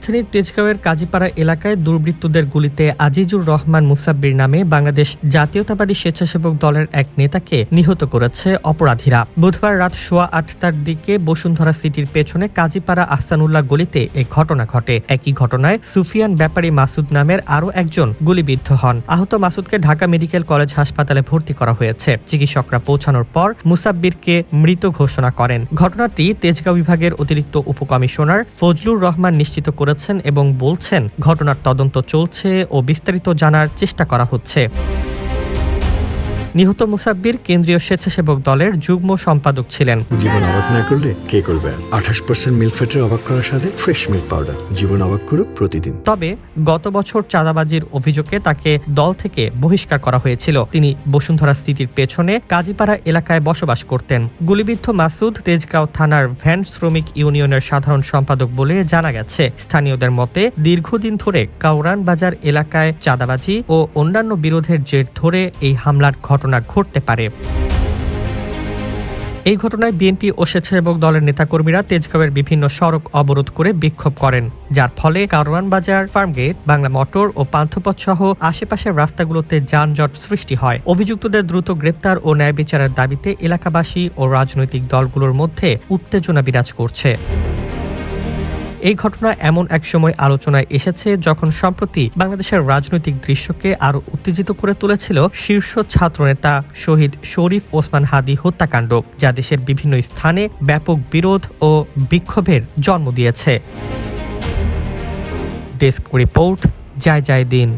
রাজধানীর তেজগাঁওয়ের কাজীপাড়া এলাকায় দুর্বৃত্তদের গুলিতে আজিজুর রহমান মুসাব্বির নামে বাংলাদেশ জাতীয়তাবাদী স্বেচ্ছাসেবক দলের এক নেতাকে নিহত করেছে অপরাধীরা। বুধবার রাত 8:15টার দিকে বসুন্ধরা সিটির পেছনে কাজীপাড়া আহসানুল্লাহ গলিতে এ ঘটনা ঘটে। একই ঘটনায় সুফিয়ান ব্যাপারী মাসুদ নামের আরও একজন গুলিবিদ্ধ হন। আহত মাসুদকে ঢাকা মেডিকেল কলেজ হাসপাতালে ভর্তি করা হয়েছে। চিকিৎসকরা পৌঁছানোর পর মুসাব্বিরকে মৃত ঘোষণা করেন। ঘটনাটি তেজগাঁও বিভাগের অতিরিক্ত উপকমিশনার ফজলুর রহমান নিশ্চিত করেছেন এবং বলছেন, ঘটনার তদন্ত চলছে ও বিস্তারিত জানার চেষ্টা করা হচ্ছে। নিহত মুসাব্বির কেন্দ্রীয় স্বেচ্ছাসেবক দলের যুগ্ম সম্পাদক ছিলেন। জীবন অবাক না করলে কে করবে? 28% মিল্ক ফ্যাটের অবাক করার সাথে ফ্রেশ মিল্ক পাউডার। জীবন অবাক করুক প্রতিদিন। তবে গত বছর চাঁদাবাজির অভিযোগে তাকে দল থেকে বহিষ্কার করা হয়েছিল। তিনি বসুন্ধরা সিটির পেছনে কাজীপাড়া এলাকায় বসবাস করতেন। গুলিবিদ্ধ মাসুদ তেজগাঁও থানার ভ্যান শ্রমিক ইউনিয়নের সাধারণ সম্পাদক বলে জানা গেছে। স্থানীয়দের মতে দীর্ঘদিন ধরে কাউরান বাজার এলাকায় চাঁদাবাজি ও অন্যান্য বিরোধের জের ধরে এই হামলার ঘটনা ঘটতে পারে। এই ঘটনায় বিএনপি ও স্বেচ্ছাসেবক দলের নেতাকর্মীরা তেজগাঁওয়ের বিভিন্ন সড়ক অবরোধ করে বিক্ষোভ করেন, যার ফলে কারওয়ান বাজার, ফার্মগেট, বাংলা মোটর ও পান্থপথ সহ আশেপাশের রাস্তাগুলোতে যানজট সৃষ্টি হয়। অভিযুক্তদের দ্রুত গ্রেপ্তার ও ন্যায় বিচারের দাবিতে এলাকাবাসী ও রাজনৈতিক দলগুলোর মধ্যে উত্তেজনা বিরাজ করছে। এই ঘটনা এমন এক সময় আলোচনায় এসেছে যখন সম্প্রতি বাংলাদেশের রাজনৈতিক দৃশ্যকে আরো উত্তেজিত করে তুলেছিল শীর্ষ ছাত্রনেতা শহীদ শরীফ ওসমান হাদি হত্যাকাণ্ড, যা দেশের বিভিন্ন স্থানে ব্যাপক বিরোধ ও বিক্ষোভের জন্ম দিয়েছে। ডেস্ক রিপোর্ট, জয় জয় দিন।